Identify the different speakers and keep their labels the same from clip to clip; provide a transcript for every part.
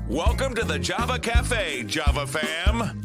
Speaker 1: Welcome to the Java Cafe, Java fam.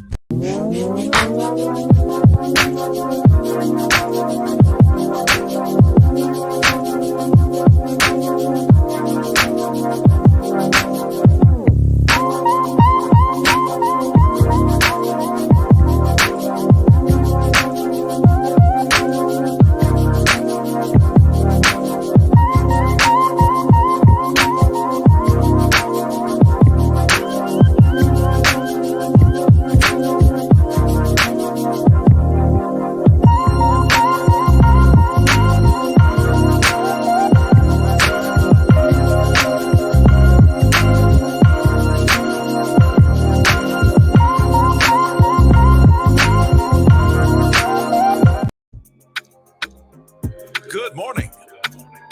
Speaker 1: Good morning.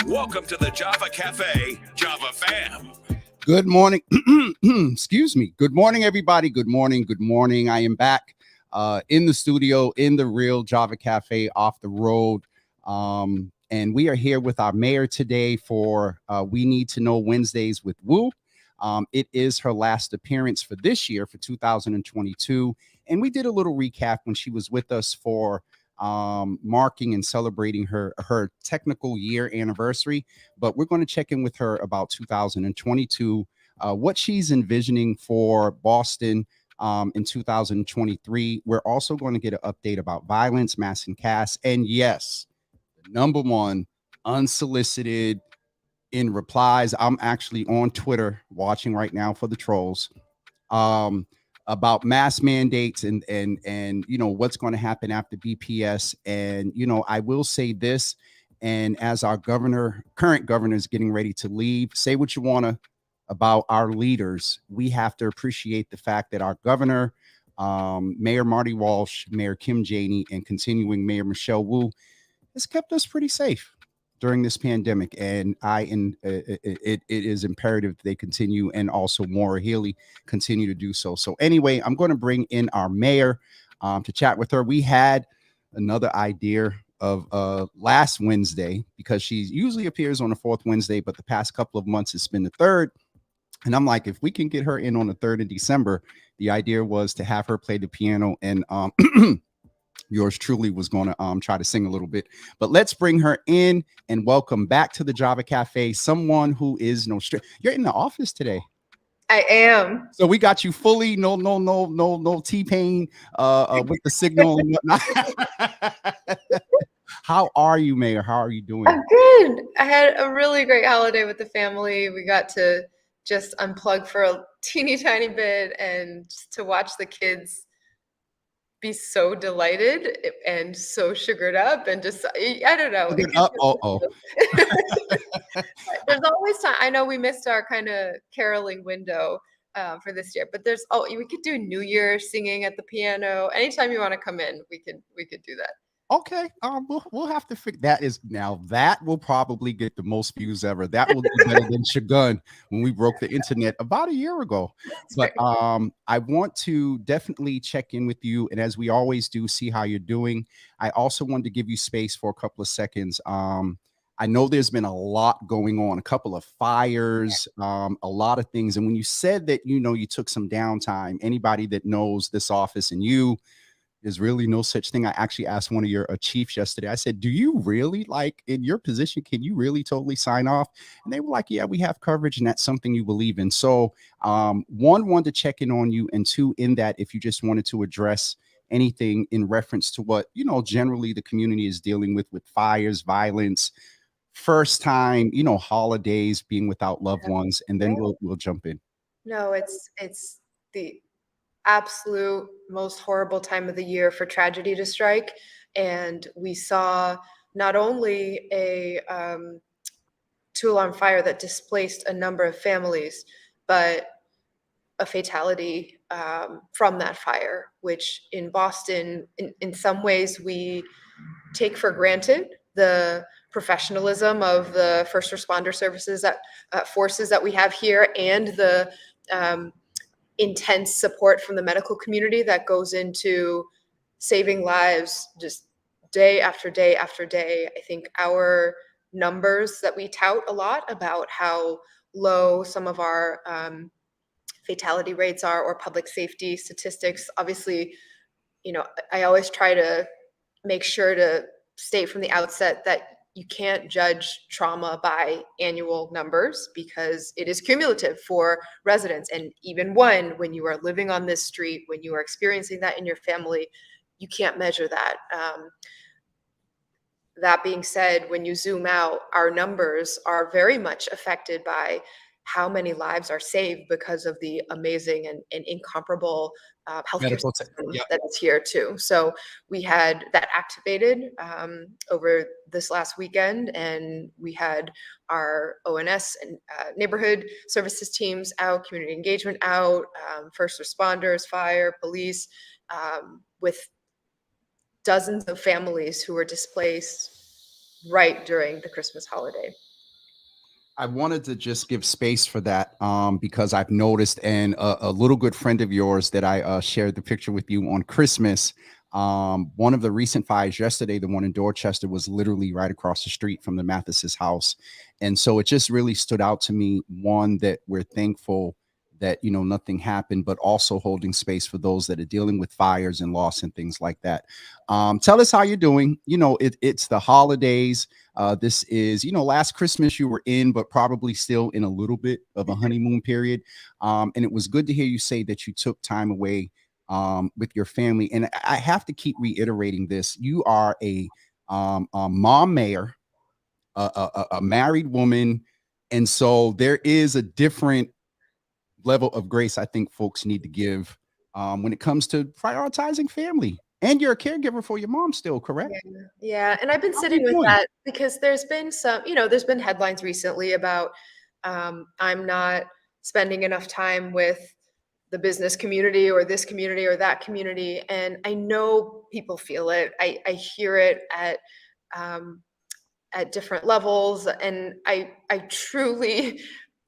Speaker 1: Welcome to the Java Cafe, Java fam.
Speaker 2: Good morning. Excuse me. Good morning, everybody. Good morning. Good morning. I am back in the studio in the real Java Cafe off the road. And we are here with our mayor today for We Need to Know Wednesdays with Wu. It is her last appearance for this year, for 2022. And we did a little recap when she was with us for marking and celebrating her technical year anniversary. But we're going to check in with her about 2022, what she's envisioning for Boston in 2023. We're also going to get an update about violence, mass and cast, and yes, the number one, unsolicited in replies. I'm actually on Twitter watching right now for the trolls. About mask mandates and you know what's going to happen after BPS. And you know, I will say this, and as our current governor is getting ready to leave, say what you want to about our leaders, we have to appreciate the fact that our governor, Mayor Marty Walsh, Mayor Kim Janey, and continuing Mayor Michelle Wu has kept us pretty safe during this pandemic, and it is imperative that they continue, and also Maura Healey continue to do so. So anyway, I'm going to bring in our mayor to chat with her. We had another idea of last Wednesday, because she usually appears on the fourth Wednesday, but the past couple of months it's been the third. And I'm like, if we can get her in on the 3rd of December, the idea was to have her play the piano, and yours truly was going to try to sing a little bit. But let's bring her in and welcome back to the Java Cafe someone who is no straight. You're in the office today.
Speaker 3: I am.
Speaker 2: So we got you fully no T-Pain with the signal and whatnot. How are you, Mayor? How are you doing?
Speaker 3: I'm good. I had a really great holiday with the family. We got to just unplug for a teeny tiny bit and just to watch the kids be so delighted and so sugared up and just, I don't know. There's always time. I know we missed our kind of caroling window for this year, but we could do New Year singing at the piano. Anytime you want to come in, we could do that.
Speaker 2: Okay, we'll have to figure that. That will probably get the most views ever. That will be better than Shagun when we broke the internet about a year ago. But I want to definitely check in with you, and as we always do, see how you're doing. I also wanted to give you space for a couple of seconds. I know there's been a lot going on, a couple of fires, a lot of things. And when you said that, you know, you took some downtime, anybody that knows this office and you, there's really no such thing. I actually asked one of your chiefs yesterday. I said, do you really, like, in your position, can you really totally sign off? And they were like, yeah, we have coverage, and that's something you believe in. So one, wanted to check in on you, and two, in that, if you just wanted to address anything in reference to what, you know, generally the community is dealing with fires, violence, first time, you know, holidays, being without loved ones, and then we'll jump in.
Speaker 3: No, it's the absolute most horrible time of the year for tragedy to strike. And we saw not only a two-alarm fire that displaced a number of families, but a fatality from that fire, which in Boston, in some ways, we take for granted the professionalism of the first responder services forces that we have here, and the intense support from the medical community that goes into saving lives just day after day after day. I think our numbers that we tout a lot about how low some of our fatality rates are or public safety statistics. Obviously, I always try to make sure to state from the outset that you can't judge trauma by annual numbers because it is cumulative for residents. And even when you are living on this street, when you are experiencing that in your family, you can't measure that. That being said, when you zoom out, our numbers are very much affected by how many lives are saved because of the amazing and incomparable healthcare
Speaker 2: Medical
Speaker 3: system
Speaker 2: yeah.
Speaker 3: that is here too. So we had that activated over this last weekend, and we had our ONS and neighborhood services teams out, community engagement out, first responders, fire, police, with dozens of families who were displaced right during the Christmas holiday.
Speaker 2: I wanted to just give space for that because I've noticed, and a little good friend of yours that I shared the picture with you on Christmas. One of the recent fires yesterday, the one in Dorchester, was literally right across the street from the Mathis's house. And so it just really stood out to me, one, that we're thankful that, nothing happened, but also holding space for those that are dealing with fires and loss and things like that. Tell us how you're doing. It's the holidays. This is, last Christmas you were in, but probably still in a little bit of a honeymoon period. And it was good to hear you say that you took time away with your family. And I have to keep reiterating this. You are a mom mayor, a married woman. And so there is a different level of grace I think folks need to give when it comes to prioritizing family. And you're a caregiver for your mom still, correct?
Speaker 3: Yeah. And I've been
Speaker 2: How are
Speaker 3: sitting
Speaker 2: you
Speaker 3: with
Speaker 2: doing?
Speaker 3: that because there's been there's been headlines recently about I'm not spending enough time with the business community or this community or that community. And I know people feel it. I hear it at different levels. And I truly,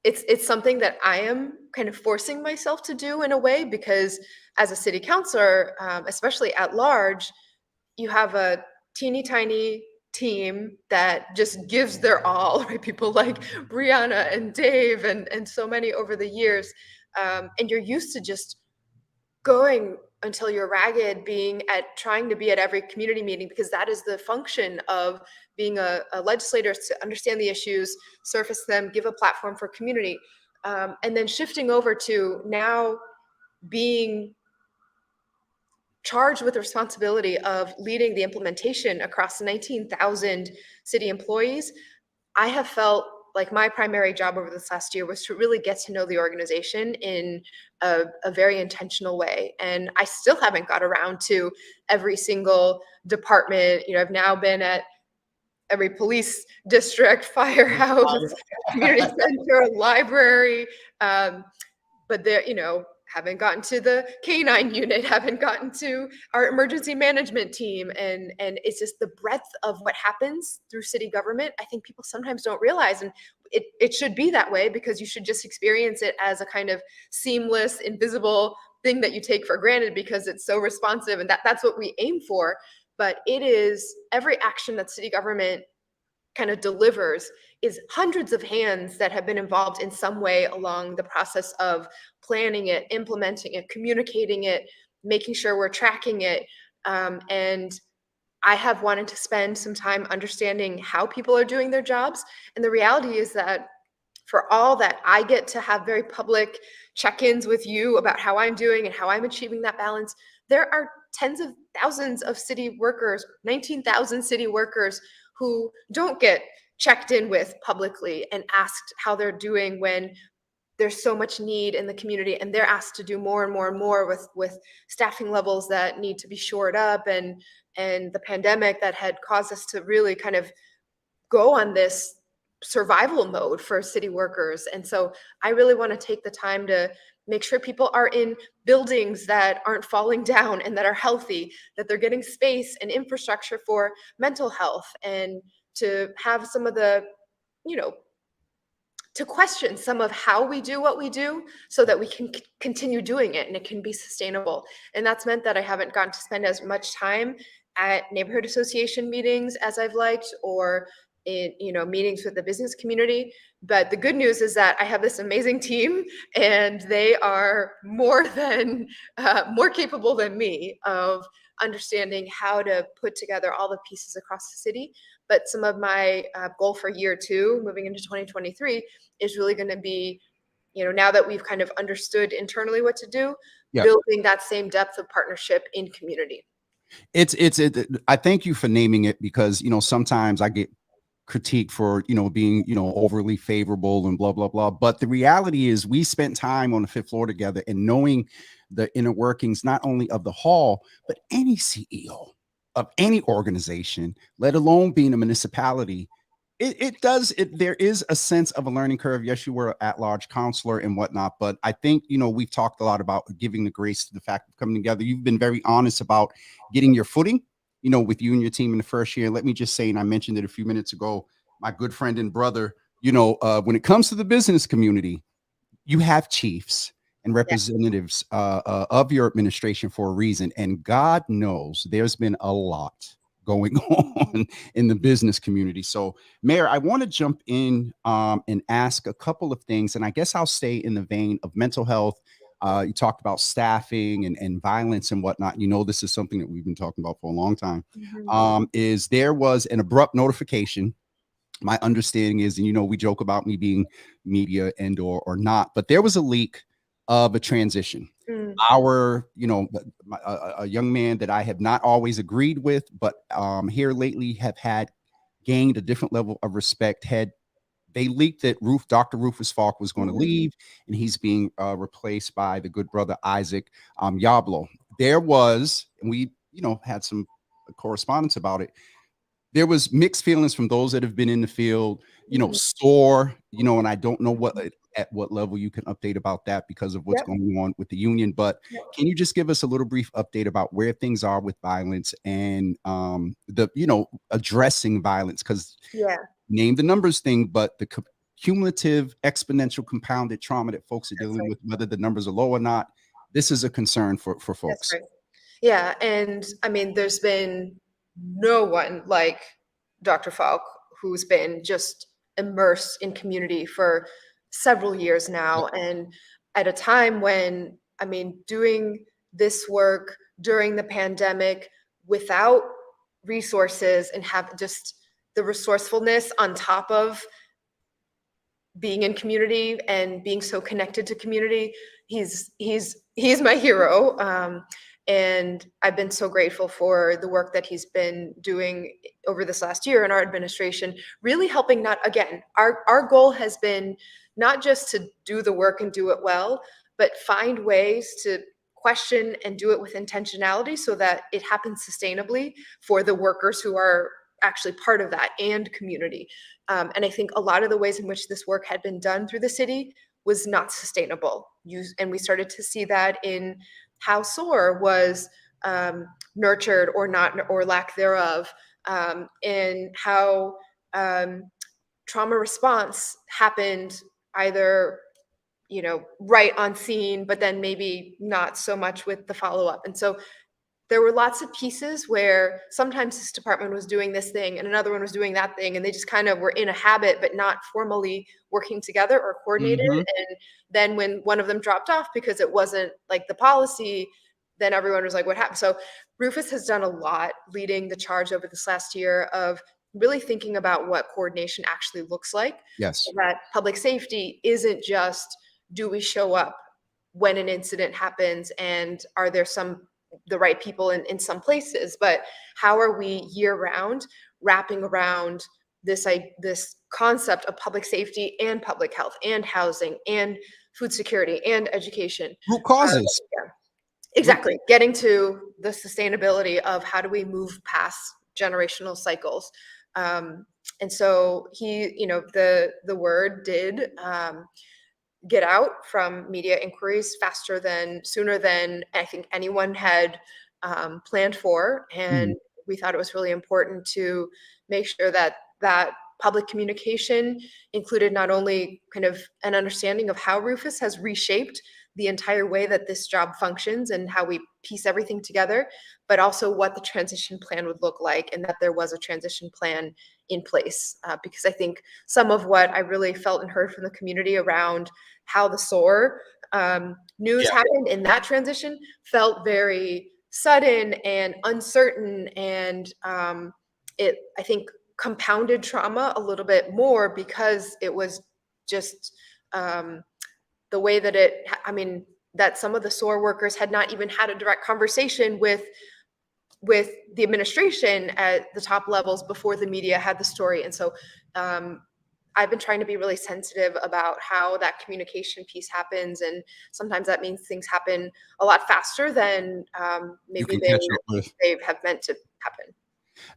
Speaker 3: it's something that I am kind of forcing myself to do in a way, because as a city councilor, especially at large, you have a teeny tiny team that just gives their all, right? People like Brianna and Dave and so many over the years. And you're used to just going until you're ragged, trying to be at every community meeting, because that is the function of being a legislator, is to understand the issues, surface them, give a platform for community. And then shifting over to now being charged with the responsibility of leading the implementation across 19,000 city employees, I have felt like my primary job over this last year was to really get to know the organization in a very intentional way. And I still haven't got around to every single department. I've now been at every police district, firehouse, community center, library. But there, haven't gotten to the canine unit, haven't gotten to our emergency management team. And it's just the breadth of what happens through city government. I think people sometimes don't realize, and it should be that way, because you should just experience it as a kind of seamless, invisible thing that you take for granted because it's so responsive, and that's what we aim for. But it is every action that city government kind of delivers is hundreds of hands that have been involved in some way along the process of planning it, implementing it, communicating it, making sure we're tracking it. And I have wanted to spend some time understanding how people are doing their jobs. And the reality is that for all that I get to have very public check-ins with you about how I'm doing and how I'm achieving that balance, there are tens of thousands of city workers, 19,000 city workers who don't get checked in with publicly and asked how they're doing when there's so much need in the community, and they're asked to do more and more and more with staffing levels that need to be shored up, and the pandemic that had caused us to really kind of go on this survival mode for city workers. And so I really want to take the time to make sure people are in buildings that aren't falling down and that are healthy, that they're getting space and infrastructure for mental health, and to have some of the, to question some of how we do what we do so that we can continue doing it and it can be sustainable. And that's meant that I haven't gotten to spend as much time at neighborhood association meetings as I've liked, or in, meetings with the business community. But the good news is that I have this amazing team, and they are more than more capable than me of understanding how to put together all the pieces across the city. But some of my goal for year 2, moving into 2023, is really going to be, now that we've kind of understood internally what to do,
Speaker 2: Yeah.
Speaker 3: building that same depth of partnership in community.
Speaker 2: I thank you for naming it, because, sometimes I get critique for, being, overly favorable and blah, blah, blah. But the reality is we spent time on the 5th floor together, and knowing the inner workings, not only of the hall, but any CEO of any organization, let alone being a municipality, there is a sense of a learning curve. Yes, you were an at-large counselor and whatnot, but I think, we've talked a lot about giving the grace to the fact of coming together. You've been very honest about getting your footing, with you and your team in the first year. Let me just say, and I mentioned it a few minutes ago, my good friend and brother, when it comes to the business community, you have chiefs and representatives of your administration for a reason. And God knows there's been a lot going on in the business community. So, Mayor, I want to jump in and ask a couple of things. And I guess I'll stay in the vein of mental health. You talked about staffing and violence and whatnot. This is something that we've been talking about for a long time. Is there was an abrupt notification. My understanding is, and we joke about me being media and or not, but there was a leak of a transition. A young man that I have not always agreed with, but here lately have gained a different level of respect. They leaked that Dr. Rufus Falk was going to leave, and he's being replaced by the good brother Isaac Yablo. There was, and we had some correspondence about it. There was mixed feelings from those that have been in the field, SOAR, and I don't know at what level you can update about that because of what's going on with the union. But can you just give us a little brief update about where things are with violence and addressing violence? Because name the numbers thing, but the cumulative, exponential, compounded trauma that folks are dealing with, whether the numbers are low or not, this is a concern for folks.
Speaker 3: That's right. Yeah, and I mean, there's been no one like Dr. Falk, who's been just immersed in community for several years now. And at a time when, doing this work during the pandemic without resources and have just the resourcefulness on top of being in community and being so connected to community, he's my hero. And I've been so grateful for the work that he's been doing over this last year in our administration, really helping our goal has been not just to do the work and do it well, but find ways to question and do it with intentionality so that it happens sustainably for the workers who are actually part of that and community. And I think a lot of the ways in which this work had been done through the city was not sustainable. And we started to see that in how SOAR was nurtured or not, or lack thereof, and how trauma response happened either right on scene, but then maybe not so much with the follow-up. And so there were lots of pieces where sometimes this department was doing this thing and another one was doing that thing, and they just kind of were in a habit but not formally working together or coordinated. And then when one of them dropped off because it wasn't like the policy, then everyone was like, what happened? So Rufus has done a lot leading the charge over this last year of really thinking about what coordination actually looks like.
Speaker 2: Yes.
Speaker 3: So that public safety isn't just, do we show up when an incident happens and are there the right people in some places, but how are we year round wrapping around this concept of public safety and public health and housing and food security and education?
Speaker 2: Root causes.
Speaker 3: Exactly. Getting to the sustainability of how do we move past generational cycles. And so the word did get out from media inquiries sooner than I think anyone had planned for. And we thought it was really important to make sure that public communication included not only kind of an understanding of how Rufus has reshaped the entire way that this job functions and how we piece everything together, but also what the transition plan would look like, and that there was a transition plan in place, because I think some of what I really felt and heard from the community around how the SOAR news happened in that transition felt very sudden and uncertain, and it, I think, compounded trauma a little bit more because it was just the way that that some of the SOAR workers had not even had a direct conversation with the administration at the top levels before the media had the story. And so I've been trying to be really sensitive about how that communication piece happens, and sometimes that means things happen a lot faster than maybe they have meant to happen.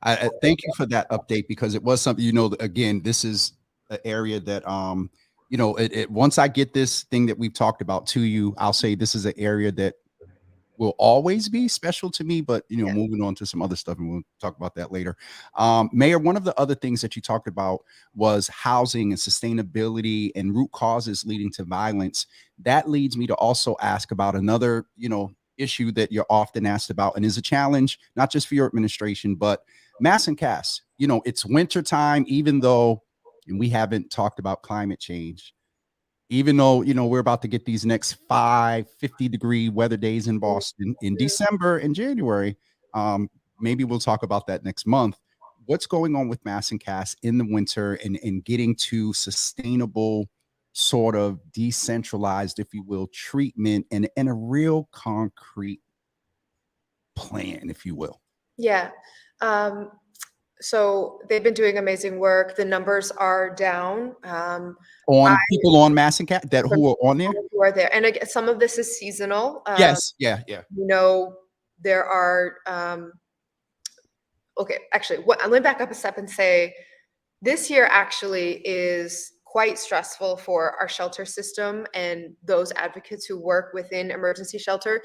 Speaker 2: I thank you for that update, because it was something, you know, again, this is an area that, you know, once I get this thing that we've talked about to you, I'll say this is an area that will always be special to me. But, you know, moving on to some other stuff, and we'll talk about that later. Mayor, one of the other things that you talked about was housing and sustainability and root causes leading to violence. That leads me to also ask about another, you know, issue that you're often asked about and is a challenge, not just for your administration, but mass and cast. You know, it's winter time, even though, and we haven't talked about climate change, even though, you know, we're about to get these next 50-degree weather days in Boston in December and January. Maybe we'll talk about that next month. What's going on with mass and cast in the winter, and getting to sustainable, sort of decentralized, if you will, treatment, and a real concrete plan, if you will.
Speaker 3: Yeah. So they've been doing amazing work. The numbers are down.
Speaker 2: On people on mass and cast who are on there?
Speaker 3: Who are there. And again, some of this is seasonal.
Speaker 2: Yes. Yeah.
Speaker 3: You know, there are, okay, actually, let me back up a step and say, this year actually is quite stressful for our shelter system and those advocates who work within emergency shelter,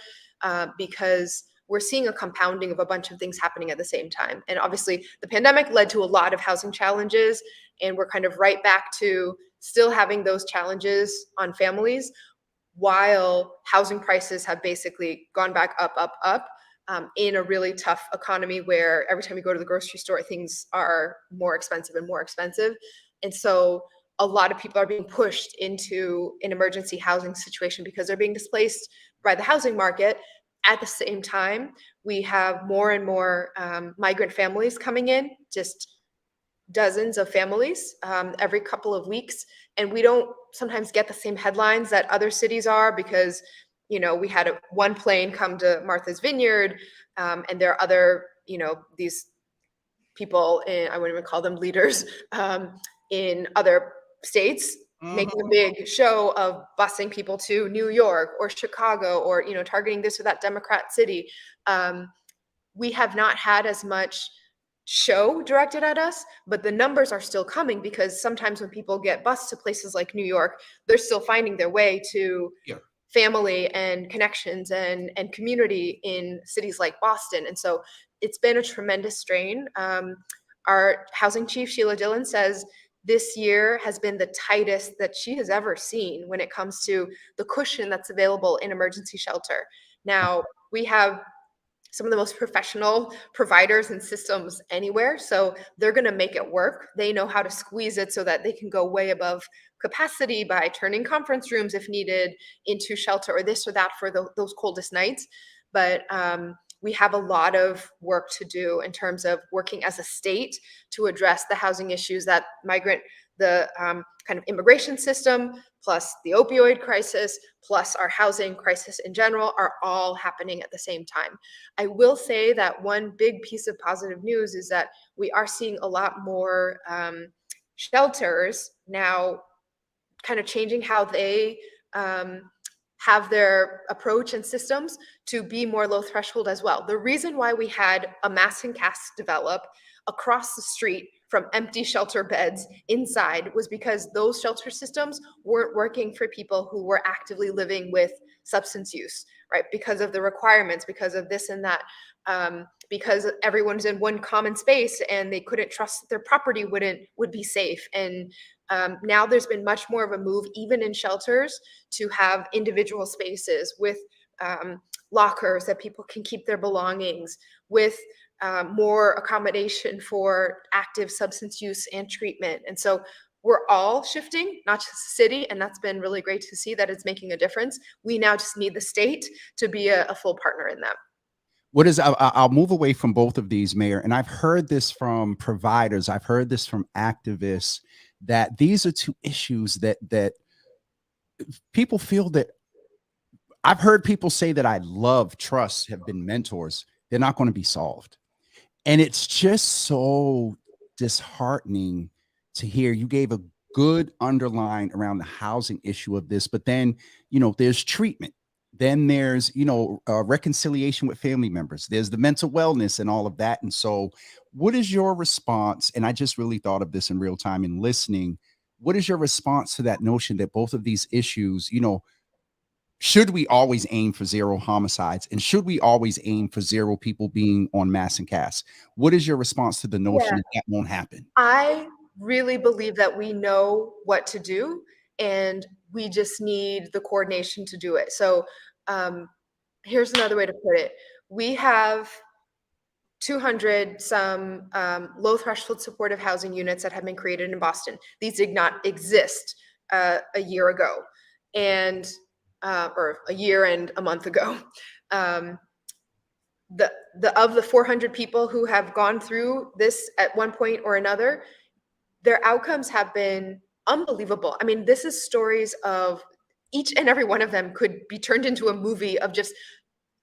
Speaker 3: because we're seeing a compounding of a bunch of things happening at the same time. And obviously the pandemic led to a lot of housing challenges, and we're kind of right back to still having those challenges on families, while housing prices have basically gone back up, in a really tough economy where every time you go to the grocery store, things are more expensive and more expensive. And so a lot of people are being pushed into an emergency housing situation because they're being displaced by the housing market. At the same time, we have more and more migrant families coming in, just dozens of families every couple of weeks. And we don't sometimes get the same headlines that other cities are, because, you know, we had one plane come to Martha's Vineyard, and there are other, you know, these people, I wouldn't even call them leaders, in other states, making a big show of busing people to New York or Chicago, or, you know, targeting this or that Democrat city. We have not had as much show directed at us, but the numbers are still coming, because sometimes when people get bused to places like New York, they're still finding their way to family and connections and community in cities like Boston. And so it's been a tremendous strain. Our housing chief, Sheila Dillon, says this year has been the tightest that she has ever seen when it comes to the cushion that's available in emergency shelter. Now, we have some of the most professional providers and systems anywhere, so they're going to make it work. They know how to squeeze it so that they can go way above capacity by turning conference rooms, if needed, into shelter or this or that for those coldest nights. But we have a lot of work to do in terms of working as a state to address the housing issues that the kind of immigration system, plus the opioid crisis, plus our housing crisis in general, are all happening at the same time. I will say that one big piece of positive news is that we are seeing a lot more shelters now kind of changing how they have their approach and systems to be more low threshold as well. The reason why we had a mass and cast develop across the street from empty shelter beds inside was because those shelter systems weren't working for people who were actively living with substance use, right? Because of the requirements, because of this and that, because everyone's in one common space and they couldn't trust that their property would be safe. And now there's been much more of a move, even in shelters, to have individual spaces with lockers that people can keep their belongings, with more accommodation for active substance use and treatment. And so we're all shifting, not just the city, and that's been really great to see that it's making a difference. We now just need the state to be a full partner in that.
Speaker 2: What is I'll move away from both of these, Mayor, and I've heard this from providers, I've heard this from activists, that these are two issues that people feel that I've heard people say that I love, trust, have been mentors. They're not going to be solved. And it's just so disheartening to hear. You gave a good underline around the housing issue of this, but then, there's treatment. Then there's, reconciliation with family members. There's the mental wellness and all of that. And so what is your response? And I just really thought of this in real time in listening. What is your response to that notion that both of these issues, should we always aim for zero homicides, and should we always aim for zero people being on mass and cast? What is your response to the notion that that won't happen?
Speaker 3: I really believe that we know what to do, and we just need the coordination to do it. So here's another way to put it. We have 200 some low threshold supportive housing units that have been created in Boston. These did not exist a year ago, and or a year and a month ago. Of the 400 people who have gone through this at one point or another, their outcomes have been unbelievable. I mean, this is stories of each and every one of them could be turned into a movie of just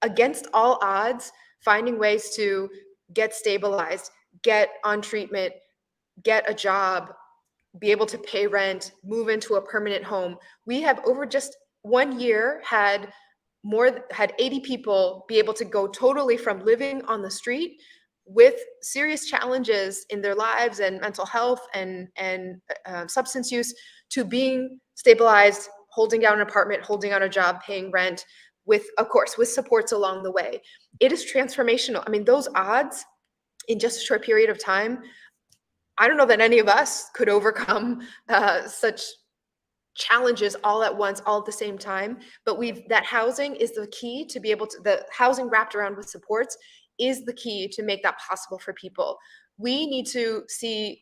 Speaker 3: against all odds, finding ways to get stabilized, get on treatment, get a job, be able to pay rent, move into a permanent home. We have over just 1 year had 80 people be able to go totally from living on the street with serious challenges in their lives and mental health and substance use to being stabilized, holding down an apartment, holding down a job, paying rent, with, of course, with supports along the way. It is transformational. I mean, those odds in just a short period of time, I don't know that any of us could overcome such challenges all at once, all at the same time. But that housing is the key to be able to, the housing wrapped around with supports is the key to make that possible for people. We need to see,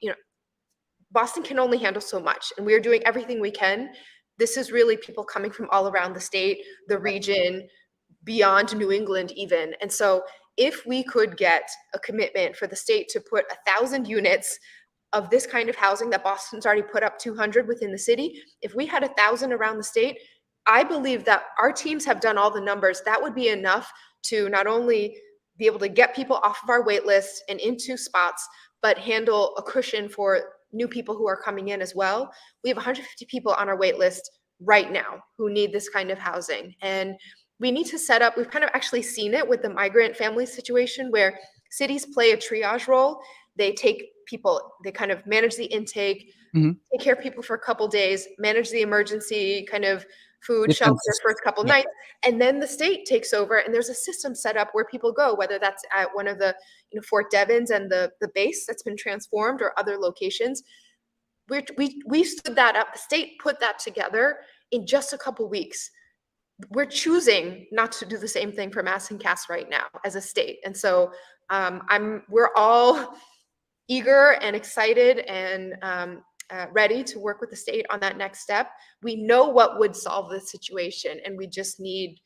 Speaker 3: Boston can only handle so much, and we are doing everything we can. This is really people coming from all around the state, the region, beyond New England even. And so if we could get a commitment for the state to put 1,000 units of this kind of housing that Boston's already put up 200 within the city, if we had 1,000 around the state, I believe that our teams have done all the numbers. That would be enough to not only be able to get people off of our wait list and into spots, but handle a cushion for new people who are coming in as well. We have 150 people on our wait list right now who need this kind of housing. And we need to set up, we've kind of actually seen it with the migrant family situation where cities play a triage role. They take people, they kind of manage the intake, take care of people for a couple days, manage the emergency kind of food, shelter for a couple nights, and then the state takes over and there's a system set up where people go, whether that's at one of the Fort Devens and the base that's been transformed or other locations. We stood that up. The state put that together in just a couple weeks. We're choosing not to do the same thing for mass and cast right now as a state. And so we're all eager and excited and ready to work with the state on that next step. We know what would solve the situation, and we just need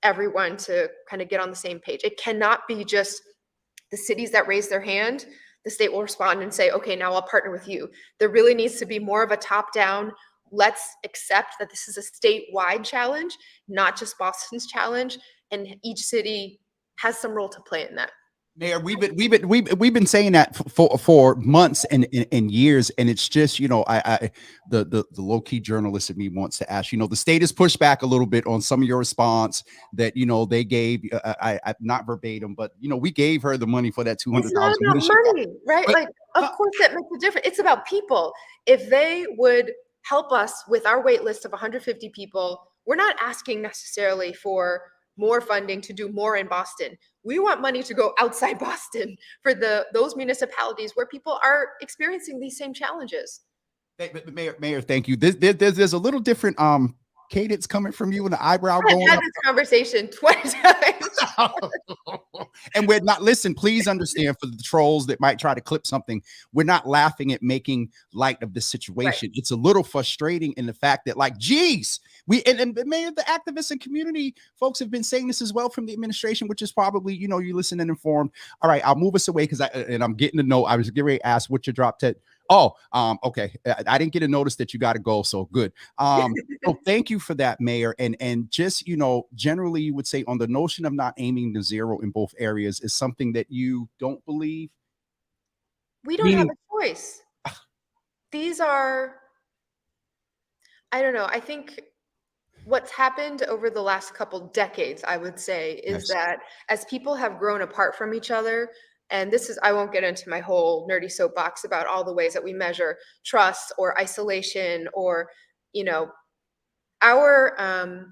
Speaker 3: everyone to kind of get on the same page. It cannot be just the cities that raise their hand. The state will respond and say, okay, now I'll partner with you. There really needs to be more of a top-down, let's accept that this is a statewide challenge, not just Boston's challenge, and each city has some role to play in that.
Speaker 2: Mayor, we've been saying that for months and years, and it's just the low key journalist in me wants to ask. The state has pushed back a little bit on some of your response that they gave. I not verbatim, but we gave her the money for that $200,000.
Speaker 3: It's not about money, right? But, of course that makes a difference. It's about people. If they would help us with our wait list of 150 people, we're not asking necessarily for more funding to do more in Boston. We want money to go outside Boston for those municipalities where people are experiencing these same challenges.
Speaker 2: Mayor, thank you. There's a little different cadence coming from you and the eyebrow
Speaker 3: I've
Speaker 2: going
Speaker 3: had
Speaker 2: up.
Speaker 3: this conversation 20 times.
Speaker 2: And we're not, listen, please understand, for the trolls that might try to clip something, we're not laughing at making light of the situation. It's a little frustrating in the fact that, like, geez, and many of the activists and community folks have been saying this as well from the administration, which is probably, you listen and informed. All right, I'll move us away because I'm getting to know. I was getting ready to ask what your drop Ted. Oh, okay. I didn't get a notice that you got to go, so good. So thank you for that, Mayor. And just, generally you would say on the notion of not aiming to zero in both areas is something that you don't believe?
Speaker 3: We don't have a choice. These are, I don't know. I think what's happened over the last couple decades, I would say, is that as people have grown apart from each other, and this is, I won't get into my whole nerdy soapbox about all the ways that we measure trust or isolation or, our,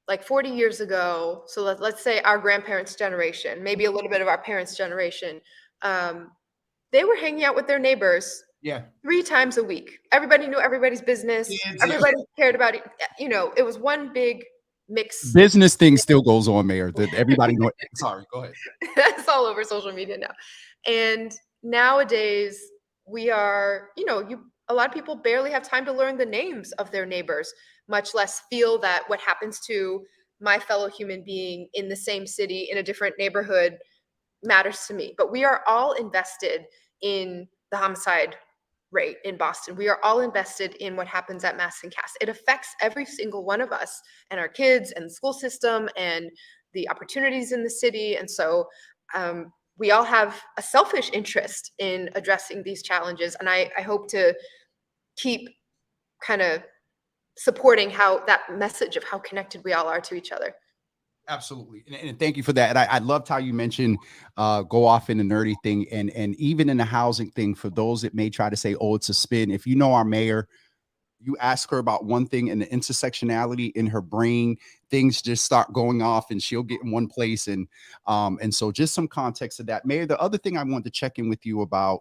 Speaker 3: like 40 years ago, so let's say our grandparents' generation, maybe a little bit of our parents' generation, they were hanging out with their neighbors 3 times a week. Everybody knew everybody's business. Everybody cared about it. It was one big mix.
Speaker 2: Business thing still goes on, Mayor. That everybody know. Sorry, go ahead.
Speaker 3: It's all over social media now. And nowadays we are, a lot of people barely have time to learn the names of their neighbors, much less feel that what happens to my fellow human being in the same city, in a different neighborhood, matters to me. But we are all invested in the homicide rate in Boston. We are all invested in what happens at Mass and Cass. It affects every single one of us and our kids and the school system and the opportunities in the city. And so we all have a selfish interest in addressing these challenges. And I hope to keep kind of supporting how that message of how connected we all are to each other.
Speaker 2: Absolutely. And thank you for that. And I loved how you mentioned go off in the nerdy thing and even in the housing thing, for those that may try to say, oh, it's a spin. If you know our mayor, you ask her about one thing and the intersectionality in her brain, things just start going off and she'll get in one place. And so just some context of that. Mayor, the other thing I wanted to check in with you about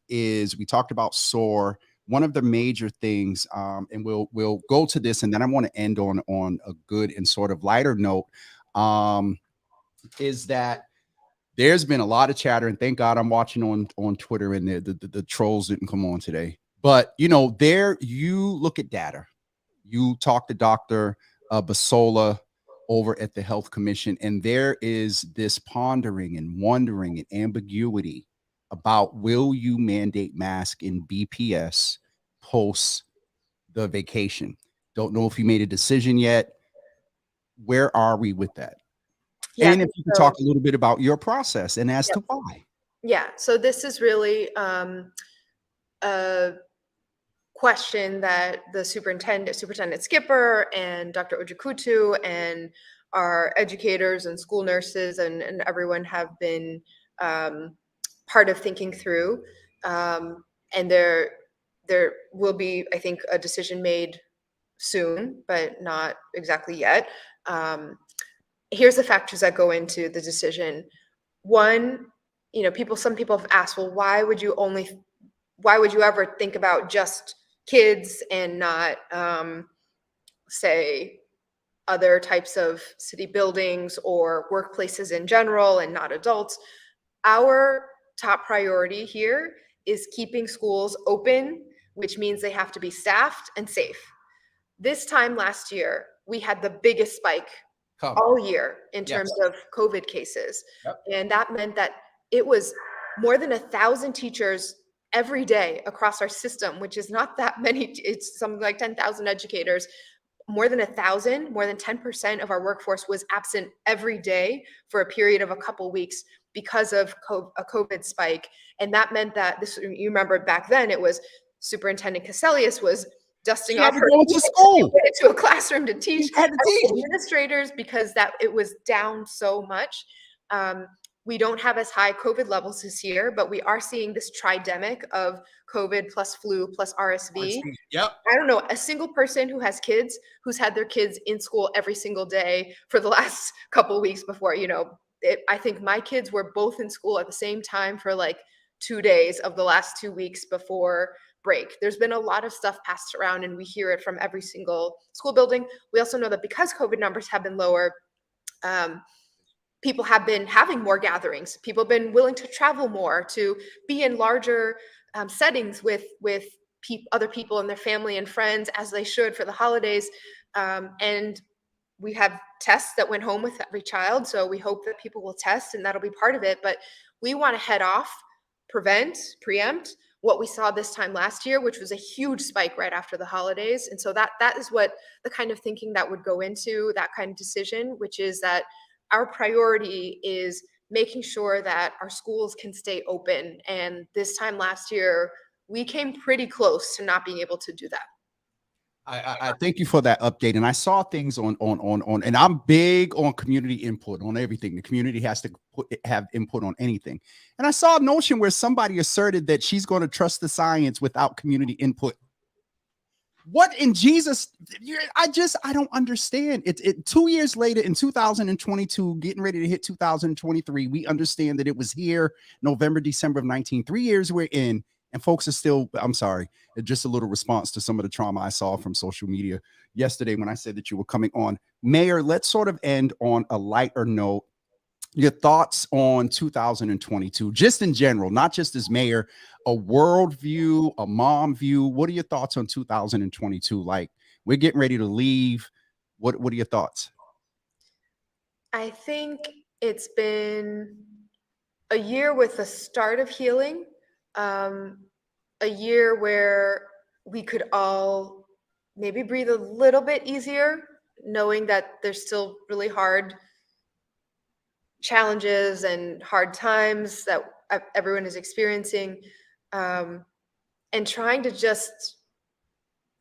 Speaker 2: is we talked about SOAR. One of the major things, and we'll go to this, and then I want to end on a good and sort of lighter note, is that there's been a lot of chatter, and thank God I'm watching on Twitter, and the trolls didn't come on today. But there you look at data, you talk to Dr. Basola over at the Health Commission, and there is this pondering and wondering and ambiguity about will you mandate mask in BPS post the vacation. Don't know if you made a decision yet. Where are we with that? Yeah, and if you can talk a little bit about your process and as to why.
Speaker 3: Yeah, so this is really a question that the Superintendent Skipper and Dr. Ojikutu and our educators and school nurses and everyone have been part of thinking through. And there will be, I think, a decision made soon, but not exactly yet. Here's the factors that go into the decision. One, some people have asked, well, why would you ever think about just kids and not, say, other types of city buildings or workplaces in general and not adults? Our top priority here is keeping schools open, which means they have to be staffed and safe. This time last year, we had the biggest spike all year in terms of COVID cases. And that meant that it was more than 1,000 teachers every day across our system, which is not that many. It's something like 10,000 educators. More than 1,000, more than 10% of our workforce was absent every day for a period of a couple weeks because of a COVID spike. And that meant that you remember back then, it was Superintendent Caselius was dusting off her
Speaker 2: to school
Speaker 3: into a classroom to teach administrators because it was down so much. We don't have as high COVID levels this year, but we are seeing this tridemic of COVID plus flu plus RSV.
Speaker 2: Yep.
Speaker 3: I don't know a single person who has kids who's had their kids in school every single day for the last couple of weeks before, I think my kids were both in school at the same time for like 2 days of the last 2 weeks before break. There's been a lot of stuff passed around, and we hear it from every single school building. We also know that because COVID numbers have been lower, people have been having more gatherings. People have been willing to travel more, to be in larger settings with other people and their family and friends, as they should for the holidays. And we have tests that went home with every child, so we hope that people will test, and that'll be part of it. But we want to head off, preempt what we saw this time last year, which was a huge spike right after the holidays. And so that is what the kind of thinking that would go into that kind of decision, which is that our priority is making sure that our schools can stay open. And this time last year, we came pretty close to not being able to do that.
Speaker 2: I thank you for that update. And I saw things on, and I'm big on community input on everything. The community has to have input on anything. And I saw a notion where somebody asserted that she's going to trust the science without community input. What in Jesus? I don't understand. 2 years later in 2022, getting ready to hit 2023, we understand that it was here November, December of 19. 3 years we're in, and folks are still, I'm sorry, just a little response to some of the trauma I saw from social media yesterday when I said that you were coming on. Mayor, let's sort of end on a lighter note. Your thoughts on 2022, just in general, not just as mayor, a world view, a mom view. What are your thoughts on 2022? Like, we're getting ready to leave. What are your thoughts?
Speaker 3: I think it's been a year with the start of healing, a year where we could all maybe breathe a little bit easier, knowing that there's still really hard challenges and hard times that everyone is experiencing, and trying to just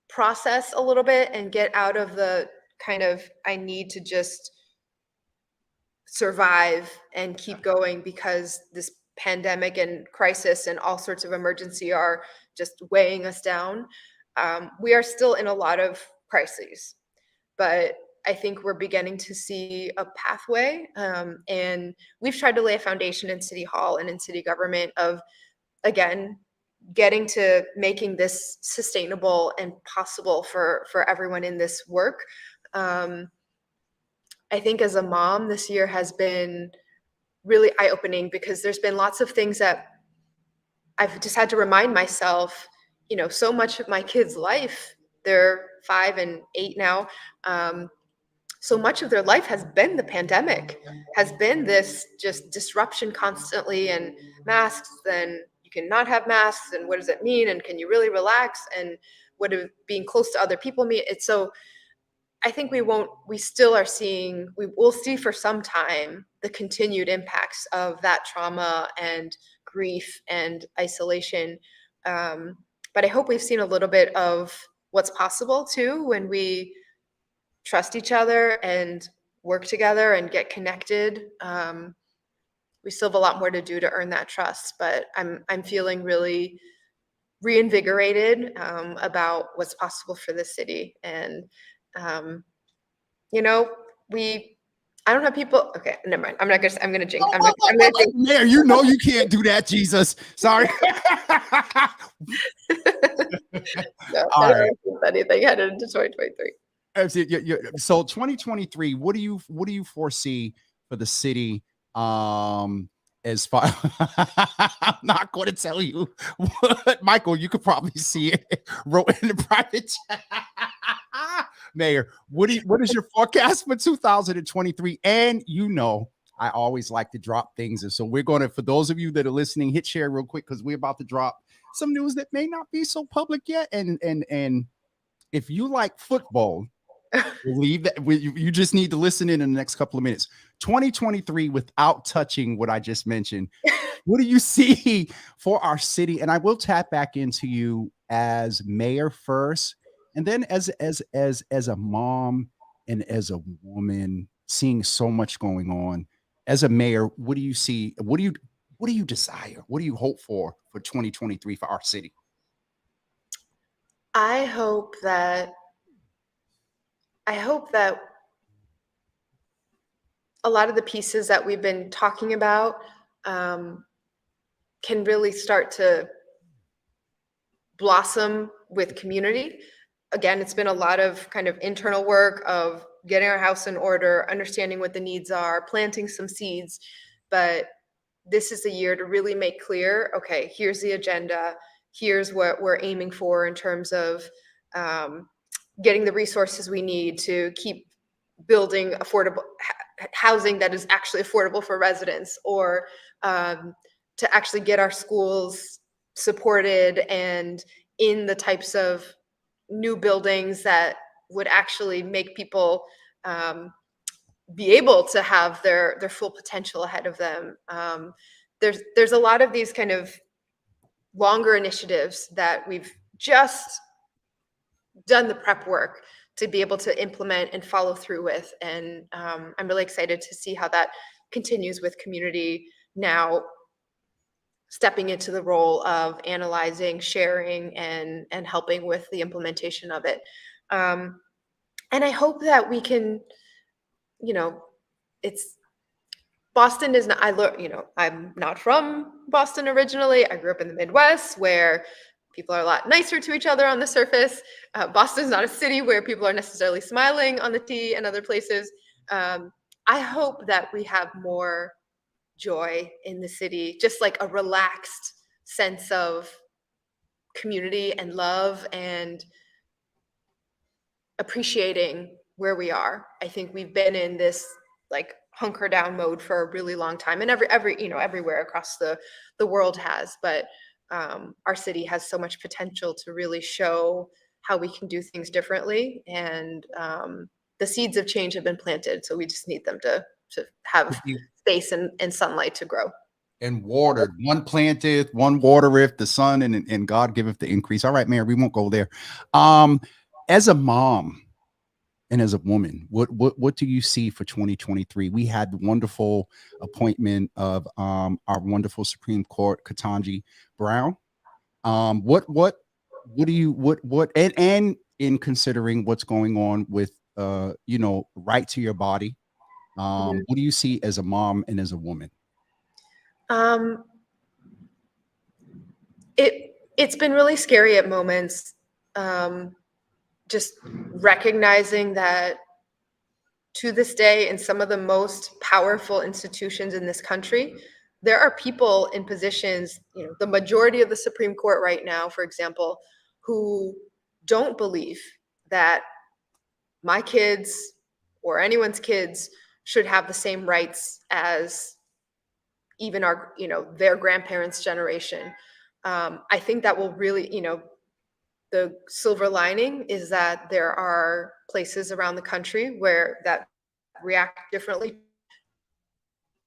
Speaker 3: process a little bit and get out of the kind of, I need to just survive and keep going because this pandemic and crisis and all sorts of emergency are just weighing us down. We are still in a lot of crises, but I think we're beginning to see a pathway, and we've tried to lay a foundation in City Hall and in city government of, again, getting to making this sustainable and possible for everyone in this work. I think as a mom, this year has been really eye-opening because there's been lots of things that I've just had to remind myself, so much of my kids' life, they're 5 and 8 now, so much of their life has been the pandemic, has been this just disruption constantly, and masks, and you cannot have masks, and what does it mean, and can you really relax, and what do being close to other people mean? It's so, I think we will see for some time the continued impacts of that trauma and grief and isolation. But I hope we've seen a little bit of what's possible too when we trust each other and work together and get connected. We still have a lot more to do to earn that trust, but I'm feeling really reinvigorated about what's possible for the city. And I don't have people. Okay, never mind. I'm gonna jinx. I'm gonna jinx.
Speaker 2: Mayor, you can't do that, Jesus. Sorry.
Speaker 3: No,
Speaker 2: All
Speaker 3: I don't
Speaker 2: right.
Speaker 3: jinx anything headed into 2023.
Speaker 2: So 2023, what do you foresee for the city? As far I'm not going to tell you what, Michael, you could probably see it wrote in the private chat. Mayor, what is your forecast for 2023? And I always like to drop things. And so we're going to, for those of you that are listening, hit share real quick because we're about to drop some news that may not be so public yet. And if you like football, believe that you just need to listen in the next couple of minutes. 2023, without touching what I just mentioned, what do you see for our city? And I will tap back into you as mayor first, and then as a mom and as a woman seeing so much going on. As a mayor, what do you see? What do you desire? What do you hope for 2023 for our city?
Speaker 3: I hope that a lot of the pieces that we've been talking about can really start to blossom with community. Again, it's been a lot of kind of internal work of getting our house in order, understanding what the needs are, planting some seeds. But this is a year to really make clear, okay, here's the agenda. Here's what we're aiming for in terms of getting the resources we need to keep building affordable housing that is actually affordable for residents, or to actually get our schools supported and in the types of new buildings that would actually make people be able to have their full potential ahead of them. There's a lot of these kind of longer initiatives that we've just done the prep work to be able to implement and follow through with. And I'm really excited to see how that continues with community now stepping into the role of analyzing, sharing, and helping with the implementation of it. And I hope that we can, it's Boston is not, I'm not from Boston originally. I grew up in the Midwest where people are a lot nicer to each other on the surface. Boston is not a city where people are necessarily smiling on the T and other places. I hope that we have more joy in the city, just like a relaxed sense of community and love and appreciating where we are. I think we've been in this like hunker down mode for a really long time, and everywhere across the world has, but our city has so much potential to really show how we can do things differently, and the seeds of change have been planted, so we just need them to have space and sunlight to grow.
Speaker 2: And watered, one planteth, one watereth, the sun, and God giveth the increase. All right, Mayor, we won't go there. As a mom and as a woman, what do you see for 2023? We had the wonderful appointment of our wonderful Supreme Court Ketanji Brown. What do you and in considering what's going on with right to your body, what do you see as a mom and as a woman?
Speaker 3: It's been really scary at moments, just recognizing that to this day, in some of the most powerful institutions in this country, there are people in positions, the majority of the Supreme Court right now, for example, who don't believe that my kids or anyone's kids should have the same rights as even our, their grandparents' generation. I think that will really, the silver lining is that there are places around the country where that react differently.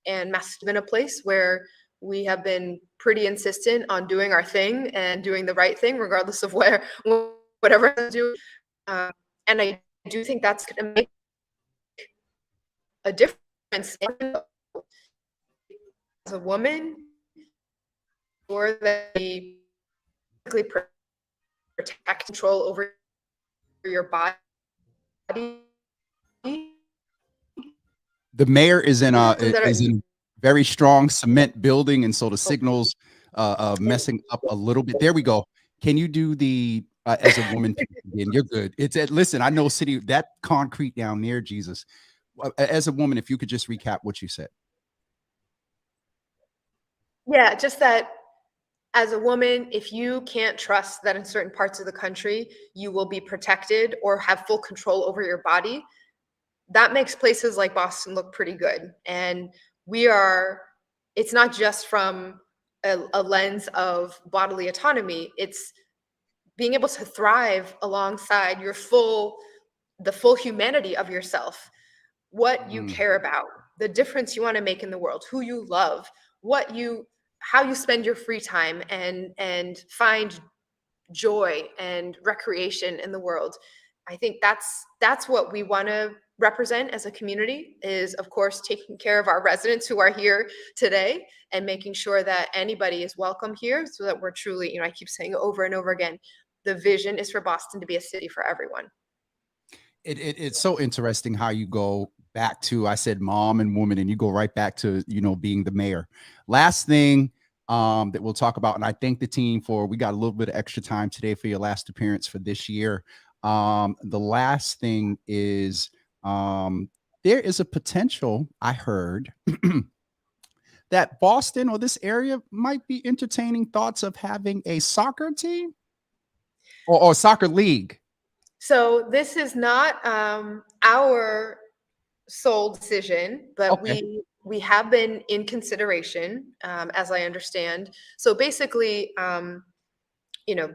Speaker 3: And Mass has been a place where we have been pretty insistent on doing our thing and doing the right thing, regardless of whatever to do. And I do think that's going to make a difference as a woman, or that we protect control over your body.
Speaker 2: The mayor is in very strong cement building, and so the signals messing up a little bit. There we go. Can you do the as a woman? Again, you're good. Listen, I know city that concrete down there, Jesus. As a woman, if you could just recap what you said.
Speaker 3: Yeah, just that as a woman, if you can't trust that in certain parts of the country you will be protected or have full control over your body, that makes places like Boston look pretty good. And it's not just from a lens of bodily autonomy, it's being able to thrive alongside the full humanity of yourself, what you care about, the difference you want to make in the world, who you love, how you spend your free time and find joy and recreation in the world. I think that's what we want to represent as a community, is of course taking care of our residents who are here today and making sure that anybody is welcome here, so that we're truly, I keep saying over and over again, the vision is for Boston to be a city for everyone.
Speaker 2: It's so interesting how you go back to, I said mom and woman, and you go right back to, being the mayor. Last thing, that we'll talk about. And I thank the team for, we got a little bit of extra time today for your last appearance for this year. The last thing is there is a potential, I heard, that Boston or this area might be entertaining thoughts of having a soccer team or soccer league.
Speaker 3: So this is not our sole decision, but
Speaker 2: Okay.
Speaker 3: we have been in consideration, as I understand. So basically, you know,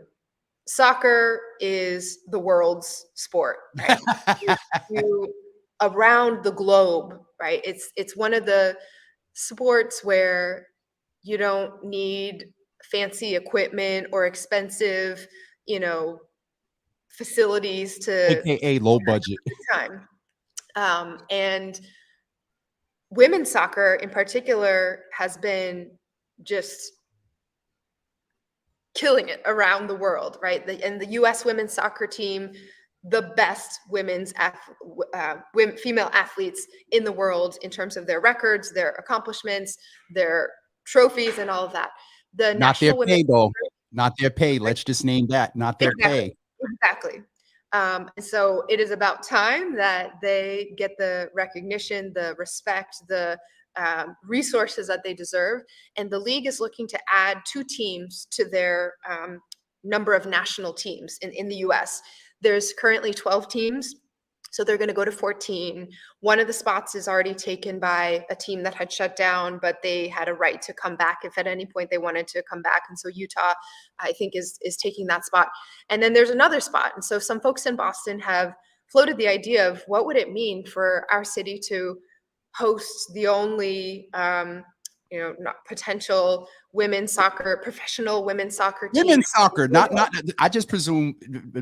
Speaker 3: soccer is the world's sport, right? you, around the globe, right? It's one of the sports where you don't need fancy equipment or expensive, you know, facilities to
Speaker 2: AKA low budget.
Speaker 3: time. And women's soccer in particular has been just killing it around the world, right? And the U.S. women's soccer team, the best female athletes in the world in terms of their records, their accomplishments, their trophies, and all of that. The
Speaker 2: Not their
Speaker 3: national
Speaker 2: pay,
Speaker 3: women's
Speaker 2: though. Not their pay. Let's just name that. Not their pay.
Speaker 3: Exactly. And so it is about time that they get the recognition, the respect, the resources that they deserve. And the league is looking to add 2 teams to their number of national teams in the US. There's currently 12 teams. So they're going to go to 14. One of the spots is already taken by a team that had shut down, but they had a right to come back if at any point they wanted to come back. And so Utah, I think, is taking that spot. And then there's another spot. And so some folks in Boston have floated the idea of what would it mean for our city to host the only not potential professional women's soccer team.
Speaker 2: Women's soccer, not I just presume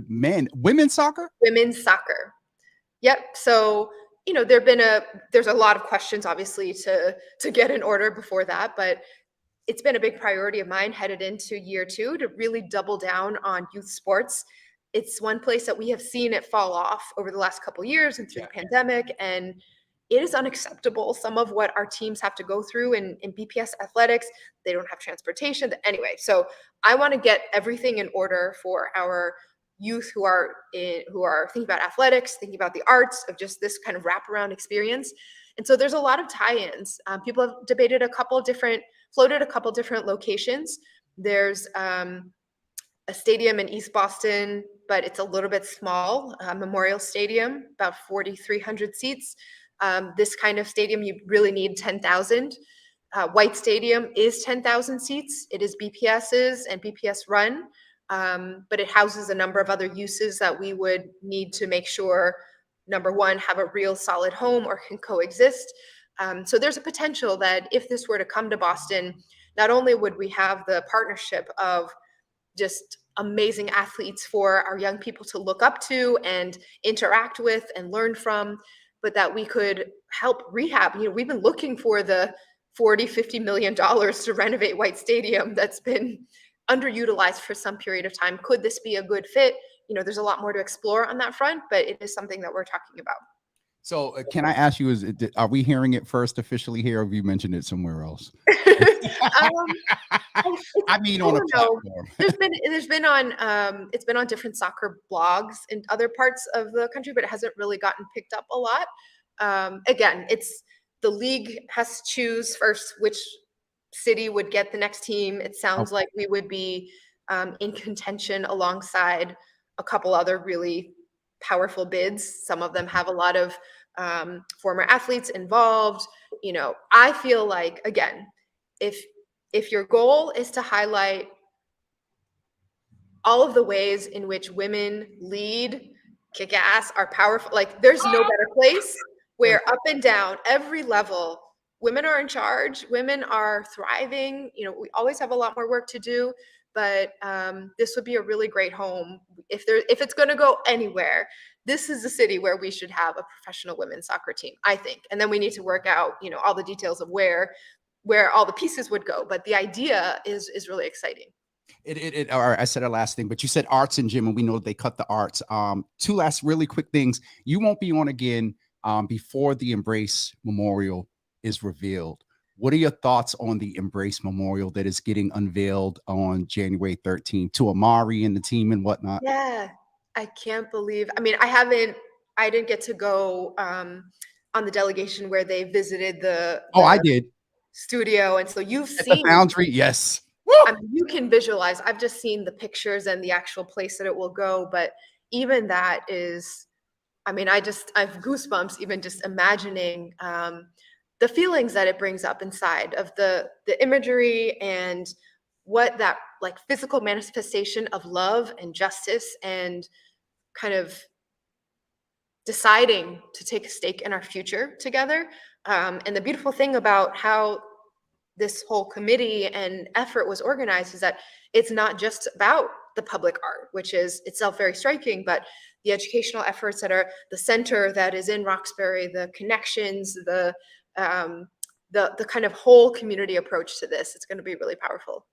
Speaker 2: men. Women's soccer?
Speaker 3: Women's soccer. Yep. So, there's a lot of questions, obviously, to get in order before that, but it's been a big priority of mine headed into year 2 to really double down on youth sports. It's one place that we have seen it fall off over the last couple of years and through the pandemic, and it is unacceptable. Some of what our teams have to go through in BPS athletics, they don't have transportation. Anyway, so I want to get everything in order for our youth who are thinking about athletics, thinking about the arts, of just this kind of wraparound experience. And so there's a lot of tie-ins. People have floated a couple different locations. There's a stadium in East Boston, but it's a little bit small, Memorial Stadium, about 4,300 seats. This kind of stadium, you really need 10,000. White Stadium is 10,000 seats. It is BPS's and BPS run. But it houses a number of other uses that we would need to make sure, number one, have a real solid home or can coexist. So there's a potential that if this were to come to Boston, not only would we have the partnership of just amazing athletes for our young people to look up to and interact with and learn from, but that we could help rehab. We've been looking for the $40-50 million to renovate White Stadium that's been underutilized for some period of time. Could this be a good fit? There's a lot more to explore on that front, but it is something that we're talking about.
Speaker 2: So can I ask you, are we hearing it first officially here, or have you mentioned it somewhere else? I mean, on a platform.
Speaker 3: It's been on different soccer blogs in other parts of the country, but it hasn't really gotten picked up a lot. Again, it's the league has to choose first which city would get the next team. It sounds like we would be in contention alongside a couple other really powerful bids. Some of them have a lot of former athletes involved. I feel like, again, if your goal is to highlight all of the ways in which women lead, kick ass, are powerful, like there's no better place where up and down every level, women are in charge, women are thriving. We always have a lot more work to do, but this would be a really great home. If it's going to go anywhere, this is the city where we should have a professional women's soccer team, I think. And then we need to work out, all the details of where all the pieces would go. But the idea is really exciting.
Speaker 2: All right, I said our last thing, but you said arts and gym, and we know they cut the arts. 2 last really quick things. You won't be on again before the Embrace Memorial is revealed. What are your thoughts on the Embrace Memorial that is getting unveiled on January 13th to Amari and the team and whatnot?
Speaker 3: Yeah, I can't believe. I mean, I didn't get to go on the delegation where they visited
Speaker 2: Oh, I
Speaker 3: the
Speaker 2: did
Speaker 3: studio, and so you've
Speaker 2: at the
Speaker 3: seen.
Speaker 2: Foundry. Yes.
Speaker 3: I mean, you can visualize. I've just seen the pictures and the actual place that it will go, but even that is, I mean, I have goosebumps even just imagining the feelings that it brings up inside of the imagery and what that like physical manifestation of love and justice and kind of deciding to take a stake in our future together. And the beautiful thing about how this whole committee and effort was organized is that it's not just about the public art, which is itself very striking, but the educational efforts that are the center that is in Roxbury, the connections, the kind of whole community approach to this. It's going to be really powerful.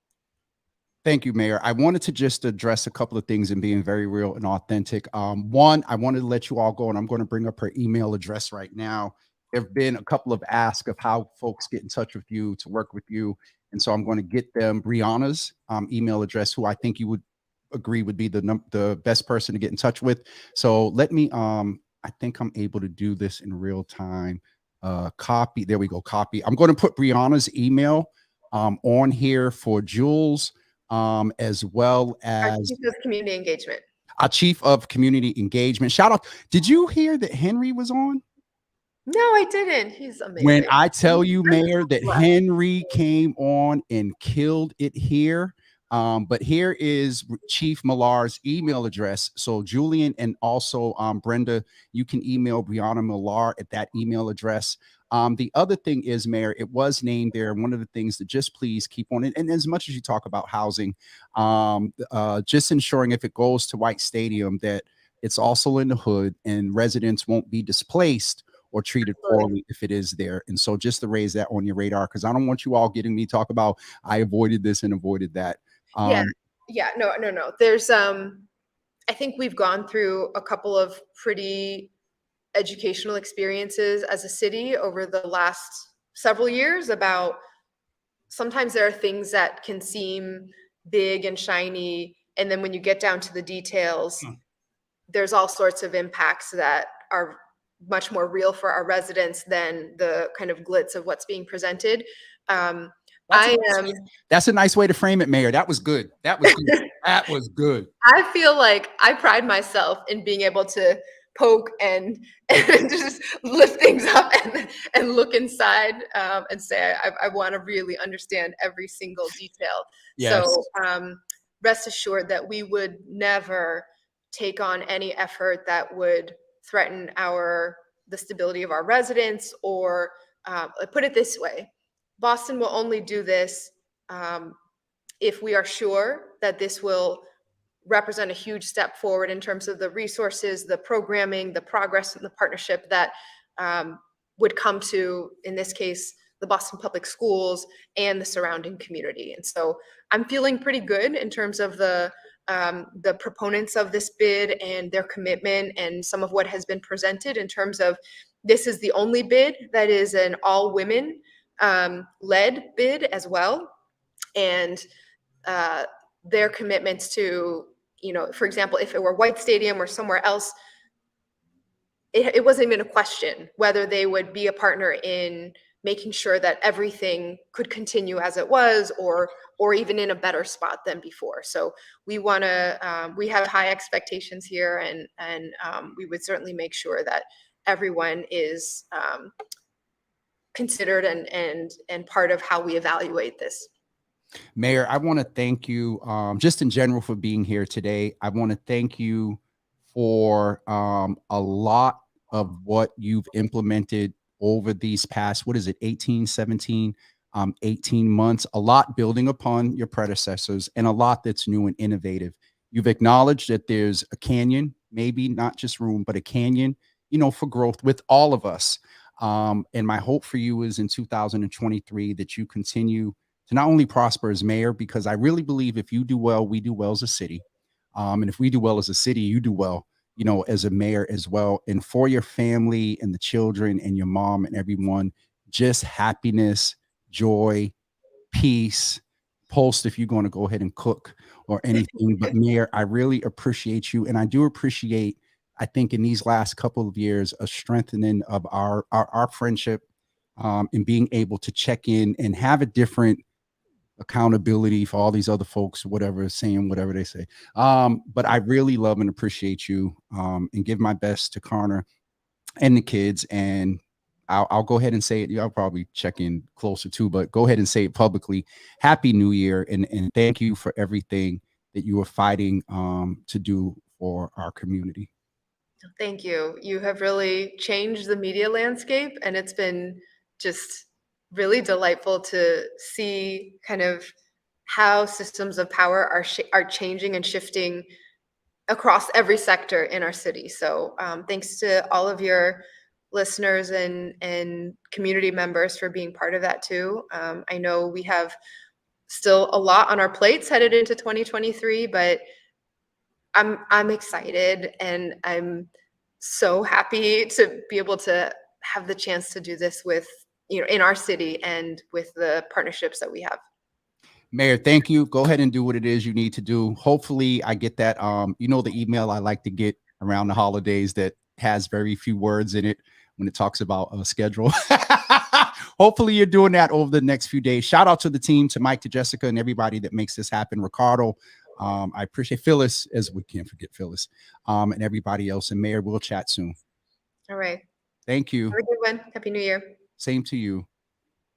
Speaker 2: Thank you, Mayor. I wanted to just address a couple of things and being very real and authentic. One, I wanted to let you all go, and I'm going to bring up her email address right now. There have been a couple of asks of how folks get in touch with you to work with you. And so I'm going to get them Brianna's email address, who I think you would agree would be the best person to get in touch with. So let me, I think I'm able to do this in real time. Copy. There we go. Copy. I'm going to put Brianna's email on here for Jules, as well
Speaker 3: Our
Speaker 2: as
Speaker 3: Chief of Community Engagement.
Speaker 2: our Chief of Community Engagement. Shout out. Did you hear that Henry was on?
Speaker 3: No, I didn't. He's amazing.
Speaker 2: When I tell you, Mayor, that Henry came on and killed it here. But here is Chief Millar's email address. So Julian and also Brenda, you can email Brianna Millar at that email address. The other thing is, Mayor, it was named there. One of the things that just please keep on it. And as much as you talk about housing, just ensuring if it goes to White Stadium that it's also in the hood and residents won't be displaced or treated poorly if it is there. And so just to raise that on your radar, because I don't want you all getting me talk about I avoided this and avoided that.
Speaker 3: No. There's I think we've gone through a couple of pretty educational experiences as a city over the last several years about sometimes there are things that can seem big and shiny, and then when you get down to the details, there's all sorts of impacts that are much more real for our residents than the kind of glitz of what's being presented.
Speaker 2: That's a nice way to frame it, Mayor. That was good. That was good. That was good.
Speaker 3: I feel like I pride myself in being able to poke and just lift things up and look inside and say, I want to really understand every single detail.
Speaker 2: Yes.
Speaker 3: So rest assured that we would never take on any effort that would threaten the stability of our residents, or put it this way, Boston will only do this if we are sure that this will represent a huge step forward in terms of the resources, the programming, the progress, and the partnership that would come to, in this case, the Boston Public Schools and the surrounding community. And so I'm feeling pretty good in terms of the proponents of this bid and their commitment and some of what has been presented in terms of this is the only bid that is an all-women led bid as well. And their commitments to, for example, if it were White Stadium or somewhere else, it wasn't even a question whether they would be a partner in making sure that everything could continue as it was, or even in a better spot than before. So we have high expectations here, and we would certainly make sure that everyone is considered and part of how we evaluate this.
Speaker 2: Mayor, I want to thank you just in general for being here today. I want to thank you for a lot of what you've implemented over these past, 18 months, a lot building upon your predecessors and a lot that's new and innovative. You've acknowledged that there's a canyon, maybe not just room, but a canyon, for growth with all of us. And my hope for you is in 2023 that you continue to not only prosper as mayor, because I really believe if you do well, we do well as a city. And if we do well as a city, you do well, as a mayor as well. And for your family and the children and your mom and everyone, just happiness, joy, peace. Post if you're going to go ahead and cook or anything. But Mayor, I really appreciate you, and I do appreciate, I think, in these last couple of years, a strengthening of our friendship, and being able to check in and have a different accountability for all these other folks, whatever, saying whatever they say. But I really love and appreciate you, and give my best to Connor and the kids. And I'll go ahead and say it. I'll probably check in closer too, but go ahead and say it publicly. Happy New Year, and thank you for everything that you are fighting to do for our community.
Speaker 3: Thank you. You have really changed the media landscape, and it's been just really delightful to see kind of how systems of power are changing and shifting across every sector in our city. So thanks to all of your listeners and community members for being part of that too. I know we have still a lot on our plates headed into 2023, but I'm excited, and I'm so happy to be able to have the chance to do this with, in our city and with the partnerships that we have.
Speaker 2: Mayor, thank you. Go ahead and do what it is you need to do. Hopefully I get that, the email I like to get around the holidays that has very few words in it when it talks about a schedule. Hopefully you're doing that over the next few days. Shout out to the team, to Mike, to Jessica, and everybody that makes this happen. Ricardo, I appreciate Phyllis, as we can't forget Phyllis, and everybody else. And Mayor, we'll chat soon.
Speaker 3: All right.
Speaker 2: Thank you.
Speaker 3: Have a good one. Happy New Year.
Speaker 2: Same to you.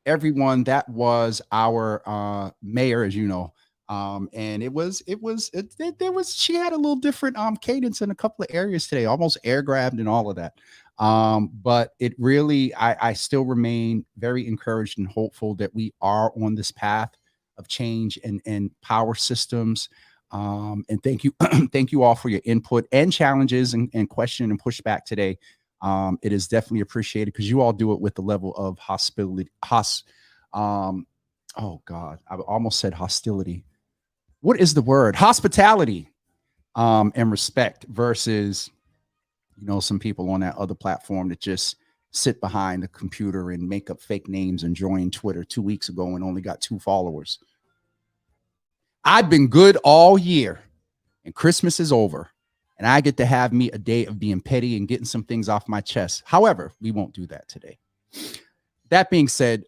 Speaker 2: Everyone, that was our mayor, as you know. And she had a little different cadence in a couple of areas today, almost air grabbed and all of that. But it really, I still remain very encouraged and hopeful that we are on this path of change and power systems. And thank you, thank you all for your input and challenges and question and pushback today. It is definitely appreciated because you all do it with the level of hospitality. Oh God, I almost said hostility. What is the word? Hospitality, and respect versus, some people on that other platform that just sit behind the computer and make up fake names and join Twitter 2 weeks ago and only got 2 followers. I've been good all year, and Christmas is over, and I get to have me a day of being petty and getting some things off my chest. However, we won't do that today. That being said,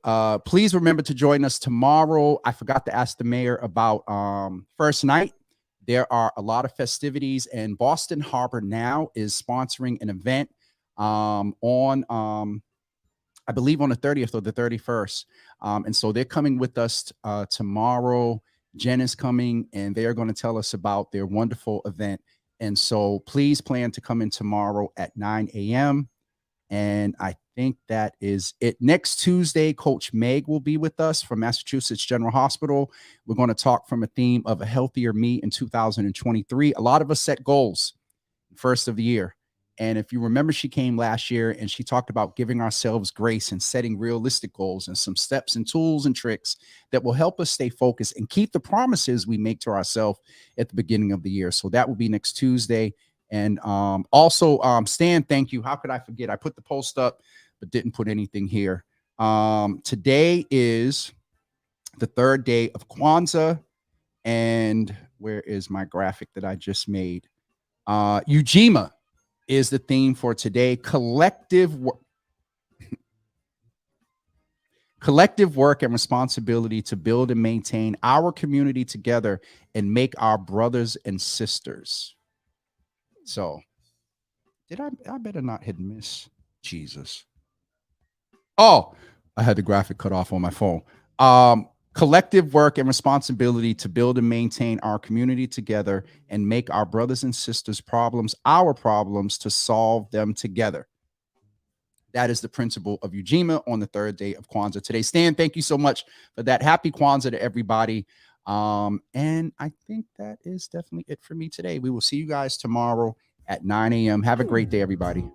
Speaker 2: please remember to join us tomorrow. I forgot to ask the mayor about first night. There are a lot of festivities, and Boston Harbor Now is sponsoring an event on, I believe, on the 30th or the 31st. And so they're coming with us tomorrow. Jen is coming, and they are going to tell us about their wonderful event. And so please plan to come in tomorrow at 9 a.m. And I think that is it. Next Tuesday, Coach Meg will be with us from Massachusetts General Hospital. We're going to talk from a theme of a healthier me in 2023. A lot of us set goals first of the year. And if you remember, she came last year and she talked about giving ourselves grace and setting realistic goals and some steps and tools and tricks that will help us stay focused and keep the promises we make to ourselves at the beginning of the year. So that will be next Tuesday. And also, Stan, thank you. How could I forget? I put the post up, but didn't put anything here. Today is the 3rd day of Kwanzaa. And where is my graphic that I just made? Ujima is the theme for today. Collective work and responsibility to build and maintain our community together and make our brothers and sisters. So I better not hit miss. Jesus. Oh, I had the graphic cut off on my phone. Collective work and responsibility to build and maintain our community together and make our brothers and sisters' problems our problems to solve them together. That is the principle of Ujima on the 3rd day of Kwanzaa today. Stan, thank you so much for that. Happy Kwanzaa to everybody. And I think that is definitely it for me today. We will see you guys tomorrow at 9 a.m. Have a great day, everybody.